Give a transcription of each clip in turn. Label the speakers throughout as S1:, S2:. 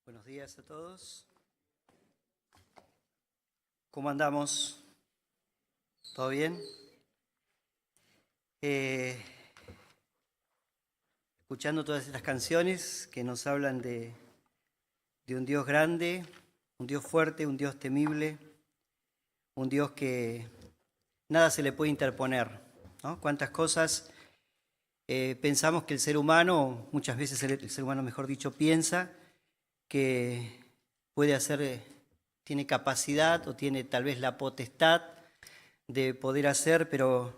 S1: Buenos días a todos. ¿Cómo andamos? ¿Todo bien? Escuchando todas estas canciones que nos hablan de un Dios grande, un Dios fuerte, un Dios temible, un Dios que nada se le puede interponer, ¿no? Cuántas cosas pensamos que el ser humano, muchas veces el ser humano, mejor dicho, piensa que puede hacer, tiene capacidad o tiene tal vez la potestad de poder hacer, pero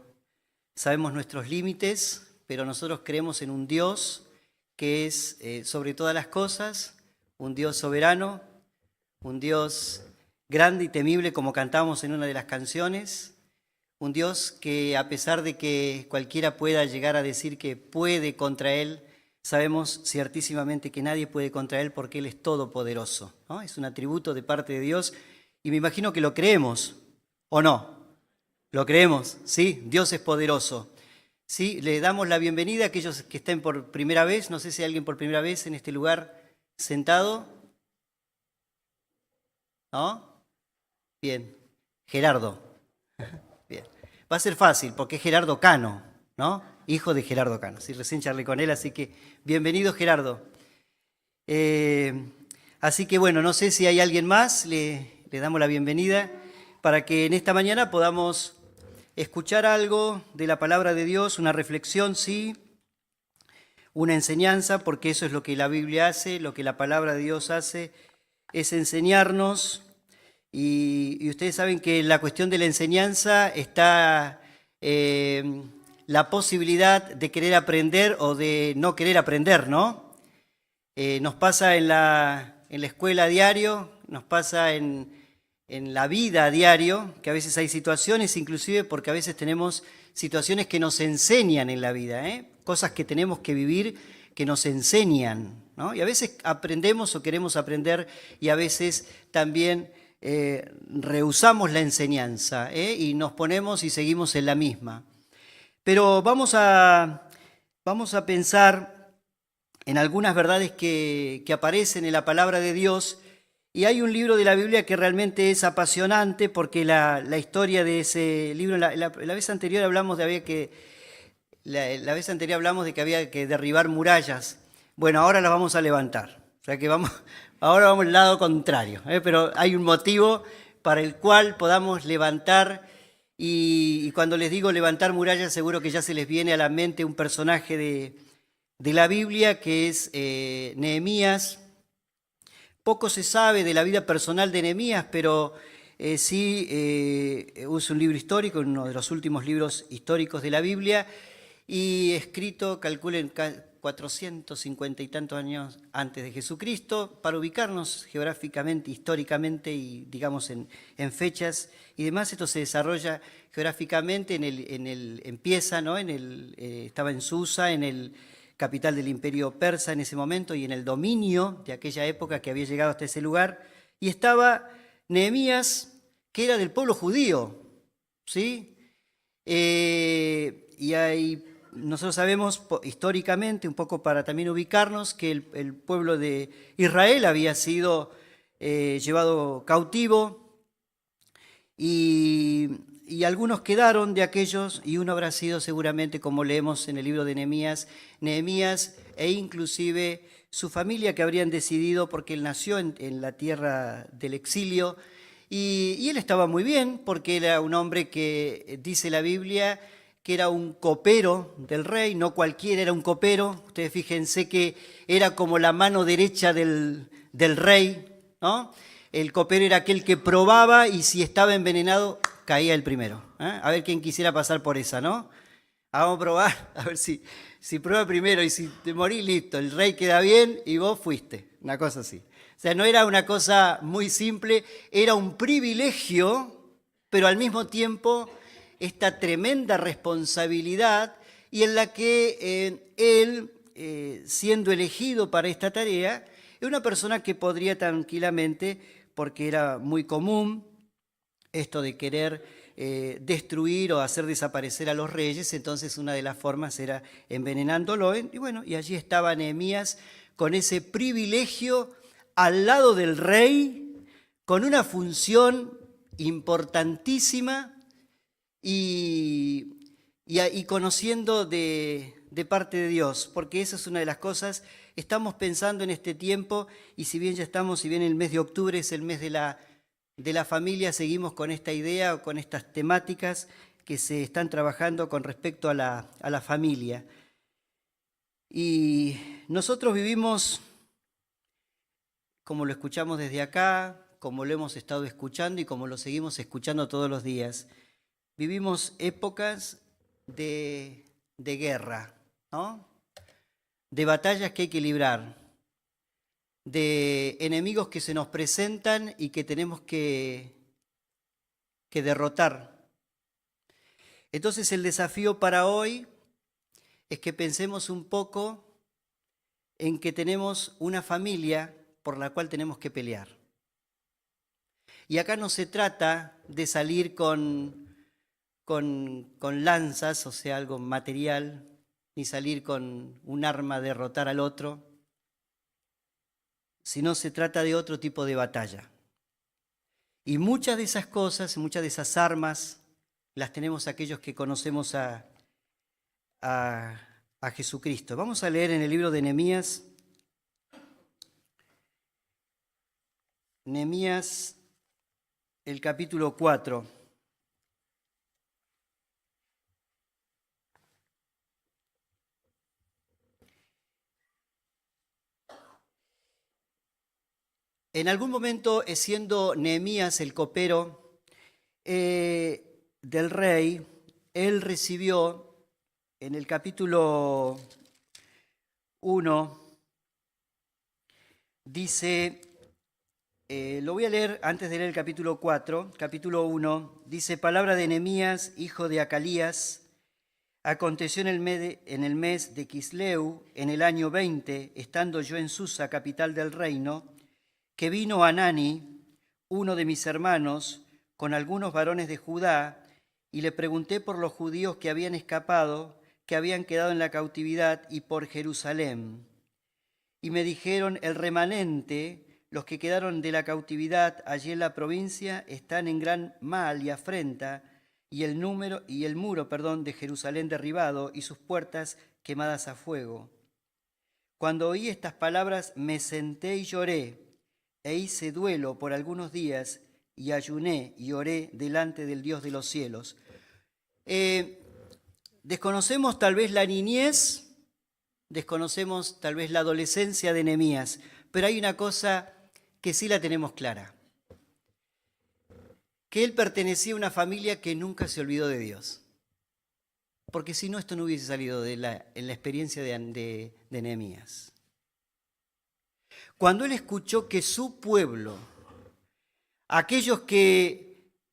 S1: sabemos nuestros límites, pero nosotros creemos en un Dios que es sobre todas las cosas, un Dios soberano, un Dios grande y temible, como cantamos en una de las canciones, un Dios que a pesar de que cualquiera pueda llegar a decir que puede contra Él, sabemos ciertísimamente que nadie puede contra Él porque Él es todopoderoso, ¿no? Es un atributo de parte de Dios y me imagino que lo creemos, ¿o no? ¿Lo creemos? Sí, Dios es poderoso. Sí, le damos la bienvenida a aquellos que estén por primera vez. No sé si hay alguien por primera vez en este lugar sentado. ¿No? Bien. Gerardo. Bien. Va a ser fácil porque es Gerardo Cano, ¿no? Hijo de Gerardo Cano. Sí, recién charlé con él, así que bienvenido, Gerardo. Así que bueno, no sé si hay alguien más, le damos la bienvenida para que en esta mañana podamos escuchar algo de la palabra de Dios, una reflexión, sí, una enseñanza, porque eso es lo que la Biblia hace, lo que la palabra de Dios hace, es enseñarnos. Y ustedes saben que en la cuestión de la enseñanza está la posibilidad de querer aprender o de no querer aprender, ¿no? Nos pasa en la escuela a diario, nos pasa en la vida a diario, que a veces hay situaciones, inclusive porque a veces tenemos situaciones que nos enseñan en la vida, cosas que tenemos que vivir que nos enseñan, ¿no? Y a veces aprendemos o queremos aprender y a veces también rehusamos la enseñanza y nos ponemos y seguimos en la misma. Pero vamos a pensar en algunas verdades que aparecen en la palabra de Dios. Y hay un libro de la Biblia que realmente es apasionante porque la historia de ese libro, la vez anterior hablamos de que había que derribar murallas. Bueno, ahora las vamos a levantar. O sea que ahora vamos al lado contrario, pero hay un motivo para el cual podamos levantar. Y cuando les digo levantar murallas, seguro que ya se les viene a la mente un personaje de la Biblia que es Nehemías. Poco se sabe de la vida personal de Nehemías, pero sí es un libro histórico, uno de los últimos libros históricos de la Biblia, y escrito, calculen, 450 y tantos años antes de Jesucristo, para ubicarnos geográficamente, históricamente y digamos en fechas y demás. Esto se desarrolla geográficamente empieza, ¿no? Estaba en Susa, en el capital del imperio persa en ese momento y en el dominio de aquella época que había llegado hasta ese lugar, y estaba Nehemías, que era del pueblo judío, ¿sí? Y nosotros sabemos históricamente, un poco para también ubicarnos, que el pueblo de Israel había sido llevado cautivo y algunos quedaron de aquellos, y uno habrá sido seguramente, como leemos en el libro de Nehemías e inclusive su familia, que habrían decidido, porque él nació en la tierra del exilio, y él estaba muy bien, porque era un hombre que, dice la Biblia, que era un copero del rey, no cualquiera era un copero. Ustedes fíjense que era como la mano derecha del rey, ¿no? El copero era aquel que probaba y si estaba envenenado, caía el primero. A ver quién quisiera pasar por esa, ¿no? Vamos a probar, a ver si prueba primero y si te morís, listo, el rey queda bien y vos fuiste, una cosa así. O sea, no era una cosa muy simple, era un privilegio, pero al mismo tiempo esta tremenda responsabilidad, y en la que él, siendo elegido para esta tarea, es una persona que podría tranquilamente, porque era muy común esto de querer destruir o hacer desaparecer a los reyes, entonces una de las formas era envenenándolo, y bueno, y allí estaba Nehemías con ese privilegio al lado del rey con una función importantísima y conociendo de parte de Dios, porque esa es una de las cosas. Estamos pensando en este tiempo, y si bien el mes de octubre es el mes de la familia, seguimos con esta idea o con estas temáticas que se están trabajando con respecto a la familia. Y nosotros vivimos, como lo escuchamos desde acá, como lo hemos estado escuchando y como lo seguimos escuchando todos los días, vivimos épocas de guerra, ¿no? De batallas que hay que librar, de enemigos que se nos presentan y que tenemos que derrotar. Entonces el desafío para hoy es que pensemos un poco en que tenemos una familia por la cual tenemos que pelear. Y acá no se trata de salir con lanzas, o sea, algo material, ni salir con un arma a derrotar al otro, sino se trata de otro tipo de batalla. Y muchas de esas cosas, muchas de esas armas, las tenemos aquellos que conocemos a Jesucristo. Vamos a leer en el libro de Nehemías. Nehemías, el capítulo 4. En algún momento, siendo Nehemías el copero del rey, él recibió en el capítulo 1, dice, lo voy a leer antes de leer el capítulo 4, capítulo 1, dice, palabra de Nehemías, hijo de Acalías, aconteció en el mes de Quisleu, en el año 20, estando yo en Susa, capital del reino, que vino Hanani, uno de mis hermanos, con algunos varones de Judá, y le pregunté por los judíos que habían escapado, que habían quedado en la cautividad, y por Jerusalén. Y me dijeron, el remanente, los que quedaron de la cautividad allí en la provincia, están en gran mal y afrenta, y el muro de Jerusalén derribado, y sus puertas quemadas a fuego. Cuando oí estas palabras, me senté y lloré, e hice duelo por algunos días, y ayuné y oré delante del Dios de los cielos. Desconocemos tal vez la niñez, desconocemos tal vez la adolescencia de Nehemías, pero hay una cosa que sí la tenemos clara, que él pertenecía a una familia que nunca se olvidó de Dios. Porque si no, esto no hubiese salido en la experiencia de Nehemías. Cuando él escuchó que su pueblo, aquellos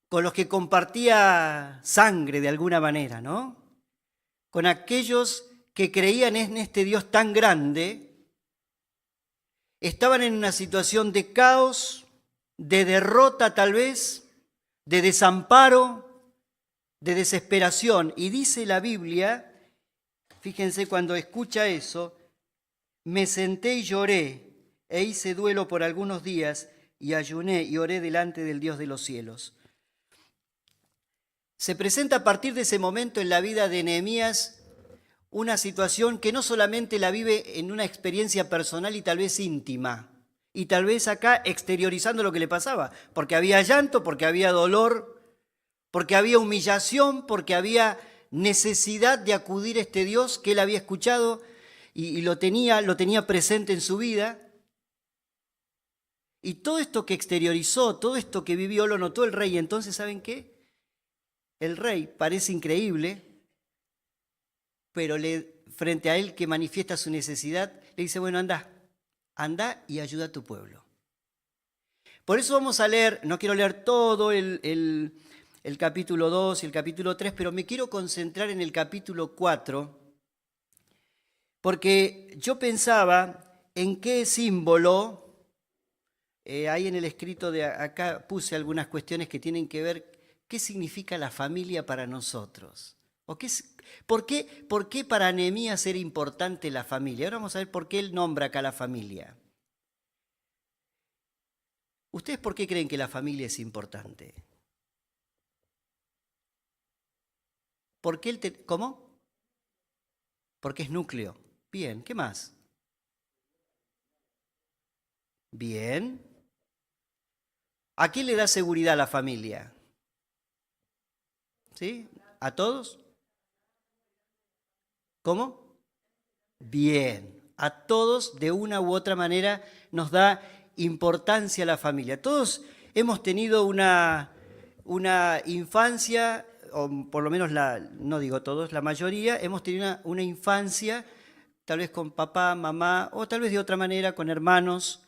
S1: con los que compartía sangre de alguna manera, ¿no? Con aquellos que creían en este Dios tan grande, estaban en una situación de caos, de derrota tal vez, de desamparo, de desesperación. Y dice la Biblia, fíjense cuando escucha eso, me senté y lloré, e hice duelo por algunos días, y ayuné y oré delante del Dios de los cielos. Se presenta a partir de ese momento en la vida de Nehemías una situación que no solamente la vive en una experiencia personal y tal vez íntima, y tal vez acá exteriorizando lo que le pasaba, porque había llanto, porque había dolor, porque había humillación, porque había necesidad de acudir a este Dios que él había escuchado y lo tenía presente en su vida. Y todo esto que exteriorizó, todo esto que vivió, lo notó el rey. Entonces, ¿saben qué? El rey parece increíble, pero frente a él que manifiesta su necesidad, le dice, bueno, anda y ayuda a tu pueblo. Por eso vamos a leer, no quiero leer todo el capítulo 2 y el capítulo 3, pero me quiero concentrar en el capítulo 4, porque yo pensaba en qué símbolo, ahí en el escrito de acá puse algunas cuestiones que tienen que ver qué significa la familia para nosotros. ¿Por qué para Nehemías era importante la familia? Ahora vamos a ver por qué él nombra acá la familia. ¿Ustedes por qué creen que la familia es importante? ¿Por qué ¿Cómo? Porque es núcleo. Bien, ¿qué más? Bien. ¿A quién le da seguridad a la familia? ¿Sí? ¿A todos? ¿Cómo? Bien. A todos, de una u otra manera, nos da importancia la familia. Todos hemos tenido una infancia, o por lo menos no digo todos, la mayoría, hemos tenido una infancia, tal vez con papá, mamá, o tal vez de otra manera, con hermanos,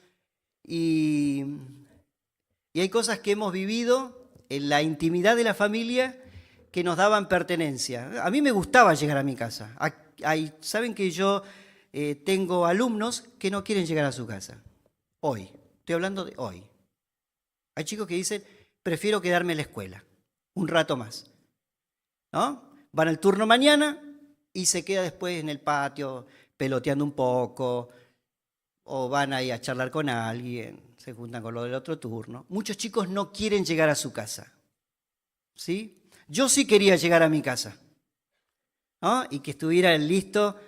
S1: y hay cosas que hemos vivido en la intimidad de la familia que nos daban pertenencia. A mí me gustaba llegar a mi casa. Saben que yo tengo alumnos que no quieren llegar a su casa. Hoy, estoy hablando de hoy. Hay chicos que dicen, prefiero quedarme en la escuela un rato más, ¿no? Van al turno mañana y se queda después en el patio peloteando un poco, o van ahí a charlar con alguien, se juntan con lo del otro turno. Muchos chicos no quieren llegar a su casa, ¿sí? Yo sí quería llegar a mi casa, ¿no? Y que estuviera listo,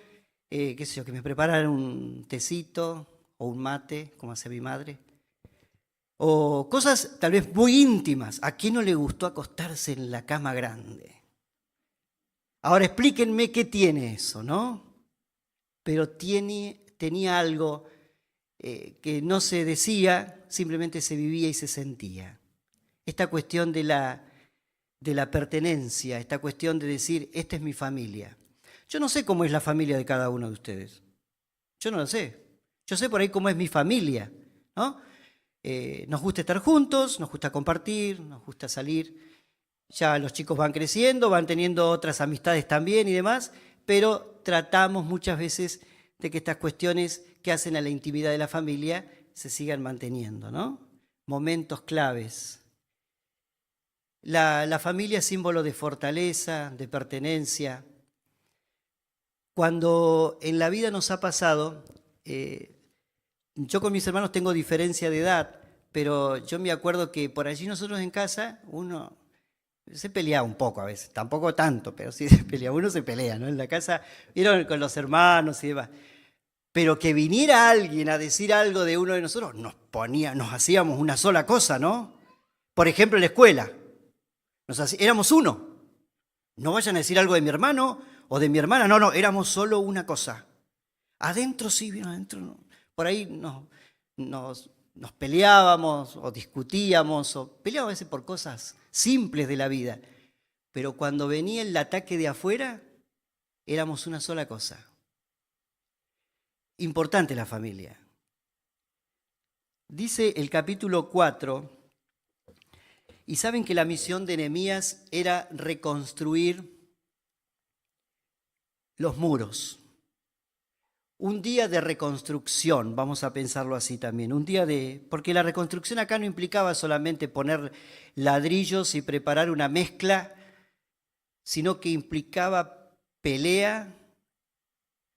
S1: qué sé yo, que me prepararan un tecito o un mate, como hace mi madre, o cosas tal vez muy íntimas. ¿A quién no le gustó acostarse en la cama grande? Ahora explíquenme qué tiene eso, ¿no? Pero tenía algo que no se decía, simplemente se vivía y se sentía. Esta cuestión de la pertenencia, esta cuestión de decir, esta es mi familia. Yo no sé cómo es la familia de cada uno de ustedes. Yo no lo sé. Yo sé por ahí cómo es mi familia, ¿no? Nos gusta estar juntos, nos gusta compartir, nos gusta salir. Ya los chicos van creciendo, van teniendo otras amistades también y demás, pero tratamos muchas veces de que estas cuestiones que hacen a la intimidad de la familia se sigan manteniendo, ¿no? Momentos claves. La familia es símbolo de fortaleza, de pertenencia. Cuando en la vida nos ha pasado, yo con mis hermanos tengo diferencia de edad, pero yo me acuerdo que por allí nosotros en casa, uno se peleaba un poco a veces, tampoco tanto, pero sí se pelea, uno se pelea, ¿no? En la casa, vieron, con los hermanos y demás. Pero que viniera alguien a decir algo de uno de nosotros, nos hacíamos una sola cosa, ¿no? Por ejemplo, en la escuela, éramos uno. No vayan a decir algo de mi hermano o de mi hermana, no, éramos solo una cosa. Adentro sí, bien adentro no. Por ahí nos peleábamos o discutíamos, o peleábamos a veces por cosas simples de la vida. Pero cuando venía el ataque de afuera, éramos una sola cosa. Importante la familia. Dice el capítulo 4, y saben que la misión de Nehemías era reconstruir los muros. Un día de reconstrucción, vamos a pensarlo así también, porque la reconstrucción acá no implicaba solamente poner ladrillos y preparar una mezcla, sino que implicaba pelea,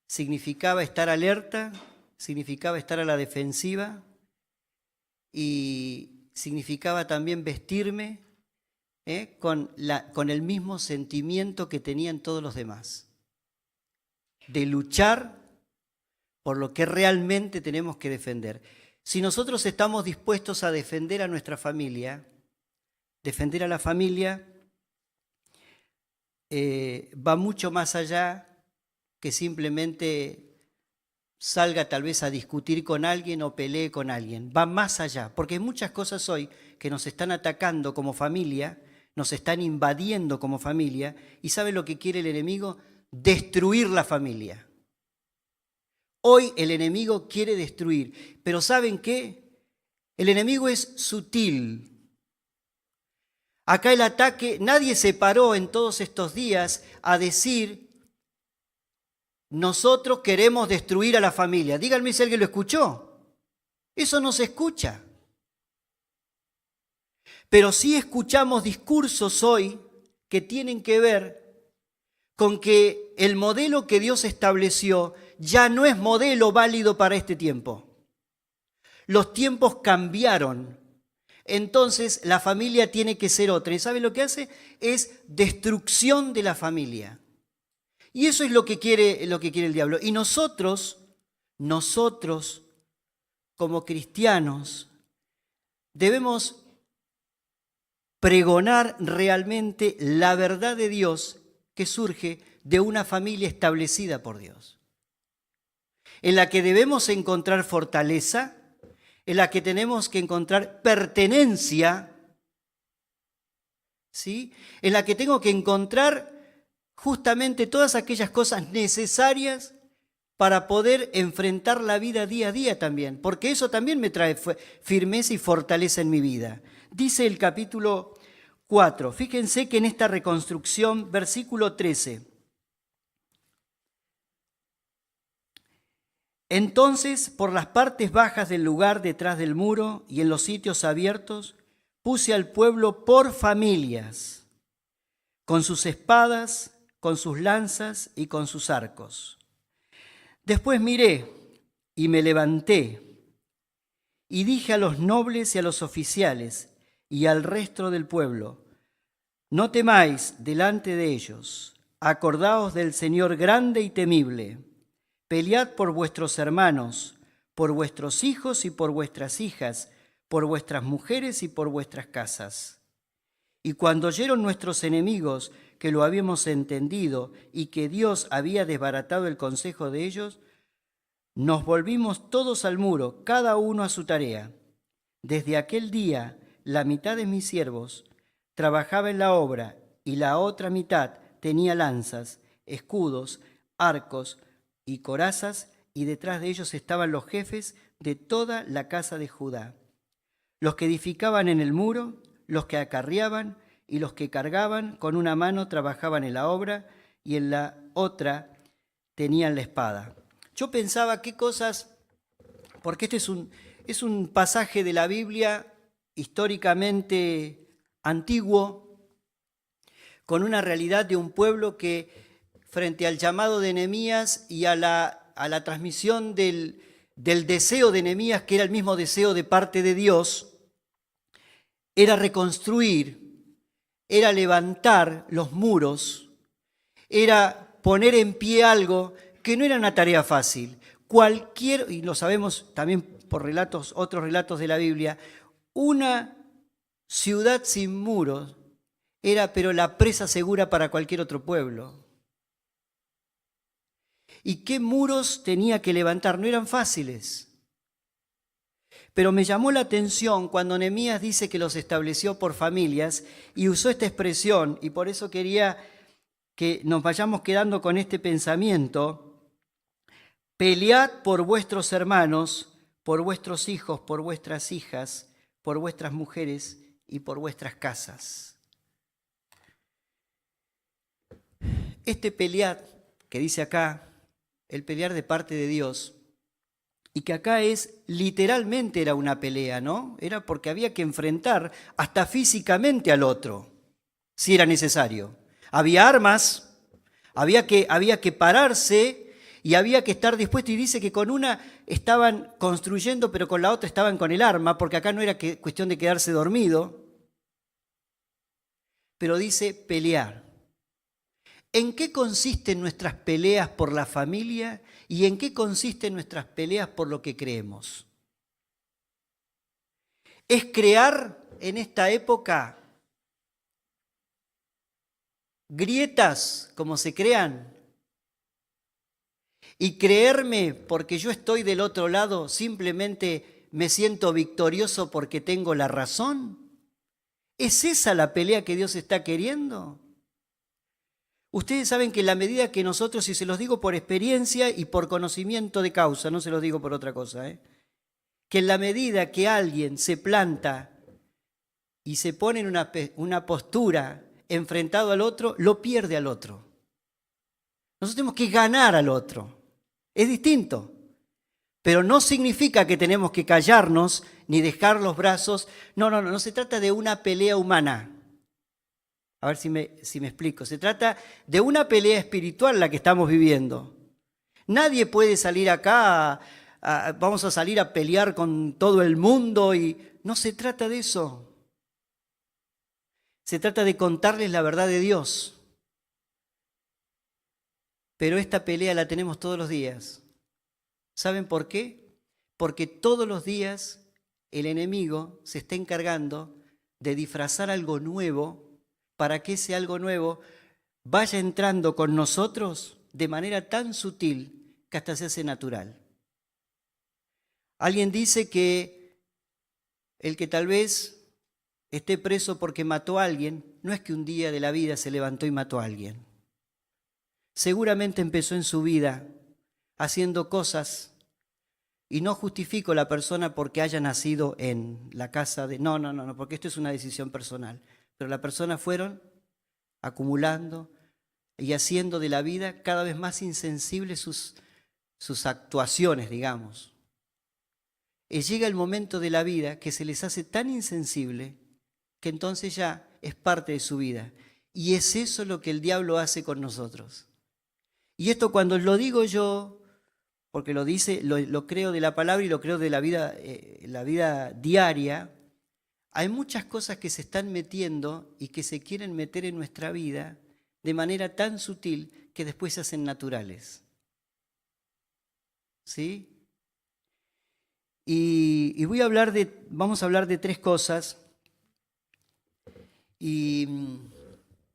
S1: significaba estar alerta, significaba estar a la defensiva y significaba también vestirme con el mismo sentimiento que tenían todos los demás, de luchar por lo que realmente tenemos que defender. Si nosotros estamos dispuestos a defender a nuestra familia, defender a la familia va mucho más allá que simplemente salga tal vez a discutir con alguien o pelee con alguien. Va más allá, porque hay muchas cosas hoy que nos están atacando como familia, nos están invadiendo como familia, y ¿sabe lo que quiere el enemigo? Destruir la familia. Hoy el enemigo quiere destruir, pero ¿saben qué? El enemigo es sutil. Acá el ataque, nadie se paró en todos estos días a decir, nosotros queremos destruir a la familia. Díganme si alguien lo escuchó. Eso no se escucha. Pero sí escuchamos discursos hoy que tienen que ver con que el modelo que Dios estableció ya no es modelo válido para este tiempo. Los tiempos cambiaron. entonces la familia tiene que ser otra. ¿Y sabe lo que hace? Es destrucción de la familia. Y eso es lo que quiere el diablo. Y nosotros, como cristianos, debemos pregonar realmente la verdad de Dios que surge de una familia establecida por Dios, en la que debemos encontrar fortaleza, en la que tenemos que encontrar pertenencia, ¿sí? En la que tengo que encontrar justamente todas aquellas cosas necesarias para poder enfrentar la vida día a día también, porque eso también me trae firmeza y fortaleza en mi vida. Dice el capítulo 4, fíjense que en esta reconstrucción, versículo 13, entonces por las partes bajas del lugar detrás del muro y en los sitios abiertos, puse al pueblo por familias, con sus espadas, con sus lanzas y con sus arcos. Después miré y me levanté y dije a los nobles y a los oficiales y al resto del pueblo, no temáis delante de ellos, acordaos del Señor grande y temible, pelead por vuestros hermanos, por vuestros hijos y por vuestras hijas, por vuestras mujeres y por vuestras casas. Y cuando oyeron nuestros enemigos que lo habíamos entendido y que Dios había desbaratado el consejo de ellos, nos volvimos todos al muro, cada uno a su tarea. Desde aquel día, la mitad de mis siervos trabajaba en la obra y la otra mitad tenía lanzas, escudos, arcos y corazas, y detrás de ellos estaban los jefes de toda la casa de Judá, los que edificaban en el muro, los que acarreaban y los que cargaban, con una mano trabajaban en la obra y en la otra tenían la espada. Yo pensaba qué cosas, porque este es un pasaje de la Biblia históricamente antiguo, con una realidad de un pueblo que frente al llamado de Nehemías y a la transmisión del deseo de Nehemías, que era el mismo deseo de parte de Dios, era reconstruir, era levantar los muros, era poner en pie algo que no era una tarea fácil. Y lo sabemos también por otros relatos de la Biblia, una ciudad sin muros era pero la presa segura para cualquier otro pueblo. ¿Y qué muros tenía que levantar? No eran fáciles. Pero me llamó la atención cuando Nehemías dice que los estableció por familias y usó esta expresión, y por eso quería que nos vayamos quedando con este pensamiento: pelead por vuestros hermanos, por vuestros hijos, por vuestras hijas, por vuestras mujeres y por vuestras casas. Este pelear que dice acá, el pelear de parte de Dios, y que acá literalmente era una pelea, ¿no? Era porque había que enfrentar hasta físicamente al otro, si era necesario. Había armas, había que pararse y había que estar dispuesto, y dice que con una estaban construyendo, pero con la otra estaban con el arma, porque acá no era cuestión de quedarse dormido, pero dice pelear. ¿En qué consisten nuestras peleas por la familia y en qué consisten nuestras peleas por lo que creemos? ¿Es crear en esta época grietas como se crean? ¿Y creerme porque yo estoy del otro lado simplemente me siento victorioso porque tengo la razón? ¿Es esa la pelea que Dios está queriendo? Ustedes saben que en la medida que nosotros, y se los digo por experiencia y por conocimiento de causa, no se los digo por otra cosa, que en la medida que alguien se planta y se pone en una postura enfrentado al otro, lo pierde al otro. Nosotros tenemos que ganar al otro. Es distinto, pero no significa que tenemos que callarnos ni dejar los brazos. No se trata de una pelea humana. A ver si me explico. Se trata de una pelea espiritual la que estamos viviendo. Nadie puede salir acá, vamos a salir a pelear con todo el mundo y No se trata de eso. Se trata de contarles la verdad de Dios. Pero esta pelea la tenemos todos los días. ¿Saben por qué? Porque todos los días el enemigo se está encargando de disfrazar algo nuevo para que ese algo nuevo vaya entrando con nosotros de manera tan sutil que hasta se hace natural. Alguien dice que el que tal vez esté preso porque mató a alguien, no es que un día de la vida se levantó y mató a alguien. Seguramente empezó en su vida haciendo cosas, y no justifico la persona porque haya nacido en la casa de... No, porque esto es una decisión personal. Pero las personas fueron acumulando y haciendo de la vida cada vez más insensibles sus actuaciones, digamos. Y llega el momento de la vida que se les hace tan insensible que entonces ya es parte de su vida. Y es eso lo que el diablo hace con nosotros. Y esto cuando lo digo yo, porque lo dice, lo creo de la palabra y lo creo de la vida diaria, hay muchas cosas que se están metiendo y que se quieren meter en nuestra vida de manera tan sutil que después se hacen naturales. ¿Sí? Y vamos a hablar de tres cosas. Y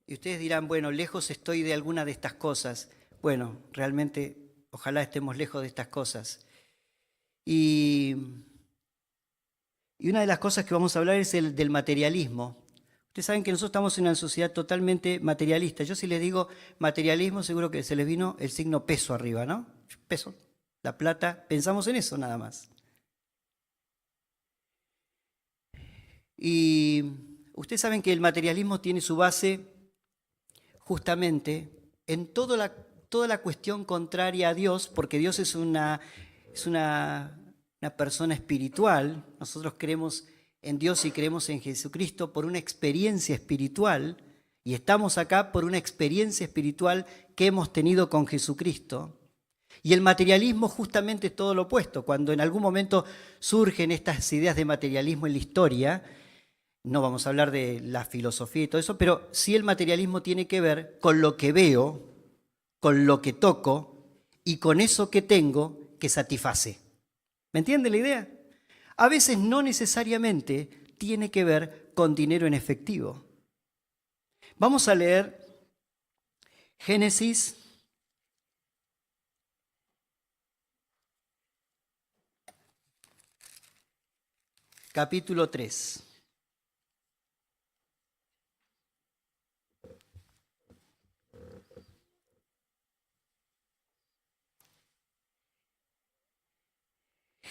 S1: ustedes dirán, bueno, lejos estoy de alguna de estas cosas. Bueno, realmente, ojalá estemos lejos de estas cosas. Y una de las cosas que vamos a hablar es del materialismo. Ustedes saben que nosotros estamos en una sociedad totalmente materialista. Yo si les digo materialismo, seguro que se les vino el signo peso arriba, ¿no? Peso, la plata, pensamos en eso nada más. Y ustedes saben que el materialismo tiene su base justamente en toda la cuestión contraria a Dios, porque Dios es una persona espiritual. Nosotros creemos en Dios y creemos en Jesucristo por una experiencia espiritual, y estamos acá por una experiencia espiritual que hemos tenido con Jesucristo. Y el materialismo justamente es todo lo opuesto. Cuando en algún momento surgen estas ideas de materialismo en la historia, no vamos a hablar de la filosofía y todo eso, pero sí el materialismo tiene que ver con lo que veo, con lo que toco y con eso que tengo que satisface. ¿Me entiende la idea? A veces no necesariamente tiene que ver con dinero en efectivo. Vamos a leer Génesis capítulo 3.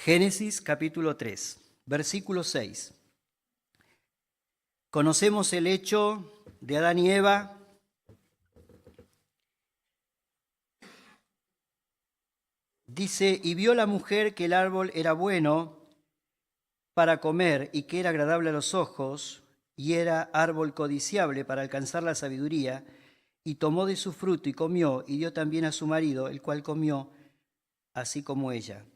S1: Génesis capítulo 3, versículo 6. Conocemos el hecho de Adán y Eva. Dice, y vio la mujer que el árbol era bueno para comer y que era agradable a los ojos, y era árbol codiciable para alcanzar la sabiduría, y tomó de su fruto y comió, y dio también a su marido, el cual comió, así como ella.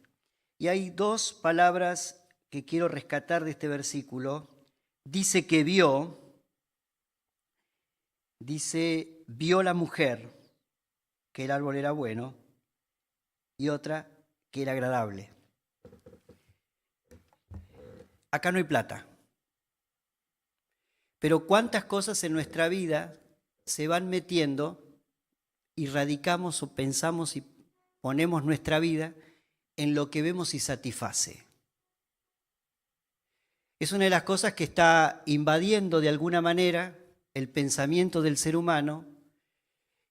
S1: Y hay dos palabras que quiero rescatar de este versículo. Dice que vio la mujer que el árbol era bueno, y otra que era agradable. Acá no hay plata. Pero cuántas cosas en nuestra vida se van metiendo y radicamos o pensamos y ponemos nuestra vida en lo que vemos y satisface. Es una de las cosas que está invadiendo de alguna manera el pensamiento del ser humano,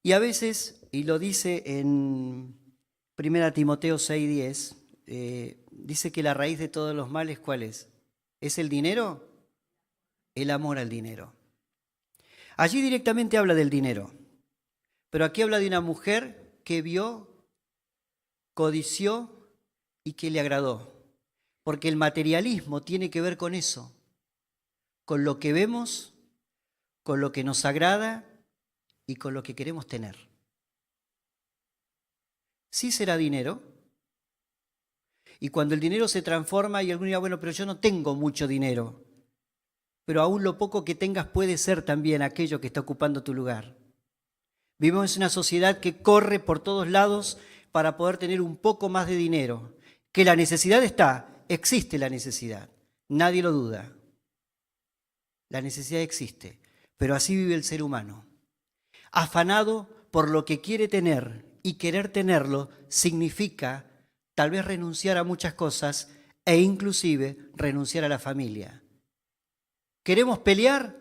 S1: y a veces, y lo dice en 1 Timoteo 6:10, dice que la raíz de todos los males, ¿cuál es? ¿Es el dinero? El amor al dinero. Allí directamente habla del dinero, pero aquí habla de una mujer que vio, codició y que le agradó. Porque el materialismo tiene que ver con eso, con lo que vemos, con lo que nos agrada y con lo que queremos tener. Sí será dinero. Y cuando el dinero se transforma y alguno dirá, bueno, pero yo no tengo mucho dinero. Pero aún lo poco que tengas puede ser también aquello que está ocupando tu lugar. Vivimos en una sociedad que corre por todos lados para poder tener un poco más de dinero. Que la necesidad está, existe la necesidad, nadie lo duda. La necesidad existe, pero así vive el ser humano. Afanado por lo que quiere tener y querer tenerlo significa tal vez renunciar a muchas cosas e inclusive renunciar a la familia. ¿Queremos pelear?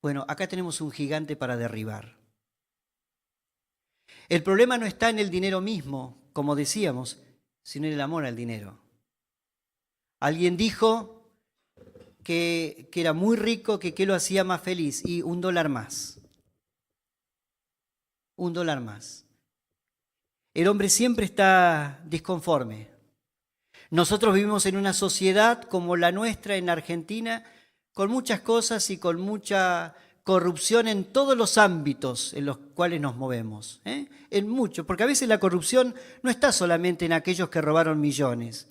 S1: Bueno, acá tenemos un gigante para derribar. El problema no está en el dinero mismo, como decíamos, sino en el amor al dinero. Alguien dijo que era muy rico, que qué lo hacía más feliz, y $1 más. $1 más. El hombre siempre está disconforme. Nosotros vivimos en una sociedad como la nuestra en Argentina, con muchas cosas y con mucha corrupción en todos los ámbitos en los cuales nos movemos. En mucho, porque a veces la corrupción no está solamente en aquellos que robaron millones.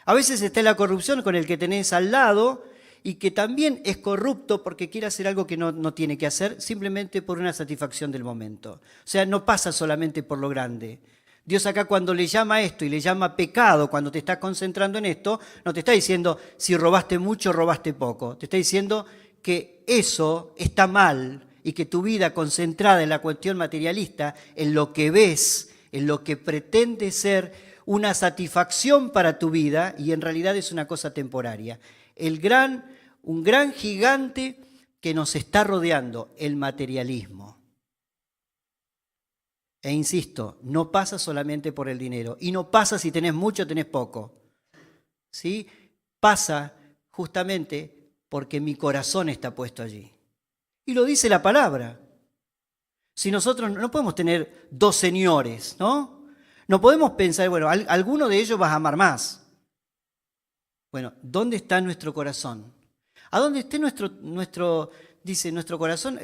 S1: A veces está en la corrupción con el que tenés al lado y que también es corrupto porque quiere hacer algo que no tiene que hacer simplemente por una satisfacción del momento. O sea, no pasa solamente por lo grande. Dios acá cuando le llama a esto y le llama pecado, cuando te estás concentrando en esto, no te está diciendo si robaste mucho o robaste poco. Te está diciendo que eso está mal y que tu vida concentrada en la cuestión materialista, en lo que ves, en lo que pretende ser una satisfacción para tu vida y en realidad es una cosa temporaria. Un gran gigante que nos está rodeando, el materialismo. E insisto, no pasa solamente por el dinero. Y no pasa si tenés mucho o tenés poco. ¿Sí? Pasa justamente porque mi corazón está puesto allí. Y lo dice la palabra. Si nosotros no podemos tener dos señores, ¿no? No podemos pensar, bueno, alguno de ellos vas a amar más. Bueno, ¿dónde está nuestro corazón? ¿A dónde esté dice nuestro corazón,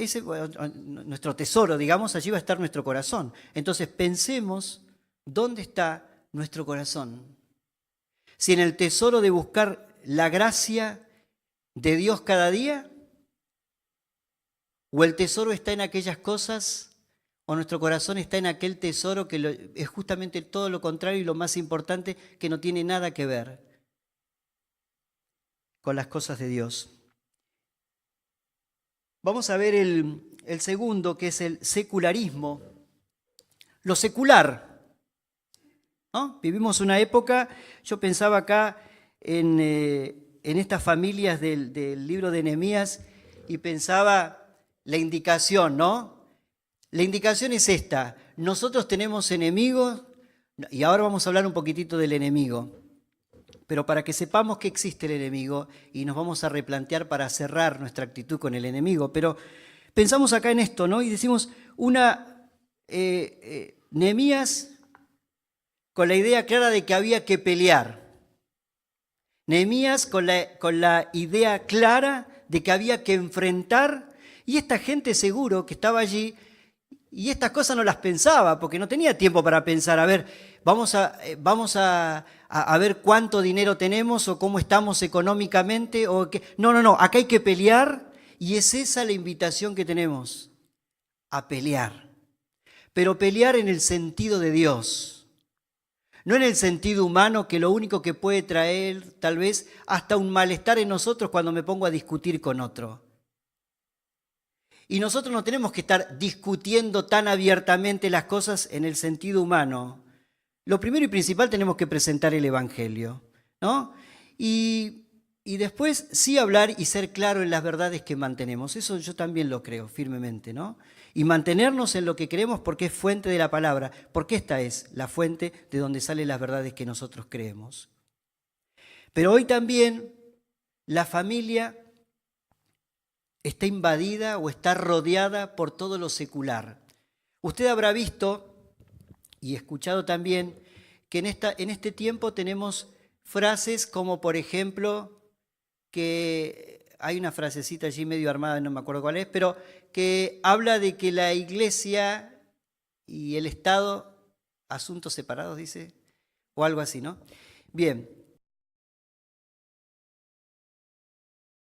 S1: nuestro tesoro, digamos, allí va a estar nuestro corazón. Entonces pensemos dónde está nuestro corazón. Si en el tesoro de buscar la gracia de Dios cada día, o el tesoro está en aquellas cosas, o nuestro corazón está en aquel tesoro que es justamente todo lo contrario y lo más importante, que no tiene nada que ver con las cosas de Dios. Vamos a ver el segundo, que es el secularismo. Lo secular, ¿no? Vivimos una época, yo pensaba acá en estas familias del libro de Nehemías y pensaba la indicación, ¿no? La indicación es esta: nosotros tenemos enemigos, y ahora vamos a hablar un poquitito del enemigo. Pero para que sepamos que existe el enemigo y nos vamos a replantear para cerrar nuestra actitud con el enemigo. Pero pensamos acá en esto, ¿no? Y decimos Nehemías con la idea clara de que había que pelear. Nehemías con la idea clara de que había que enfrentar. Y esta gente seguro que estaba allí y estas cosas no las pensaba porque no tenía tiempo para pensar, a ver, vamos a ver cuánto dinero tenemos o cómo estamos económicamente. No, acá hay que pelear y es esa la invitación que tenemos, a pelear. Pero pelear en el sentido de Dios, no en el sentido humano, que lo único que puede traer tal vez hasta un malestar en nosotros cuando me pongo a discutir con otro. Y nosotros no tenemos que estar discutiendo tan abiertamente las cosas en el sentido humano. Lo primero y principal, tenemos que presentar el Evangelio, ¿no? Y después sí hablar y ser claro en las verdades que mantenemos. Eso yo también lo creo firmemente, ¿no? Y mantenernos en lo que creemos porque es fuente de la palabra, porque esta es la fuente de donde salen las verdades que nosotros creemos. Pero hoy también la familia está invadida o está rodeada por todo lo secular. Usted habrá visto y escuchado también que en este tiempo tenemos frases como, por ejemplo, que hay una frasecita allí medio armada, no me acuerdo cuál es, pero que habla de que la iglesia y el Estado, asuntos separados, dice, o algo así, ¿no? Bien,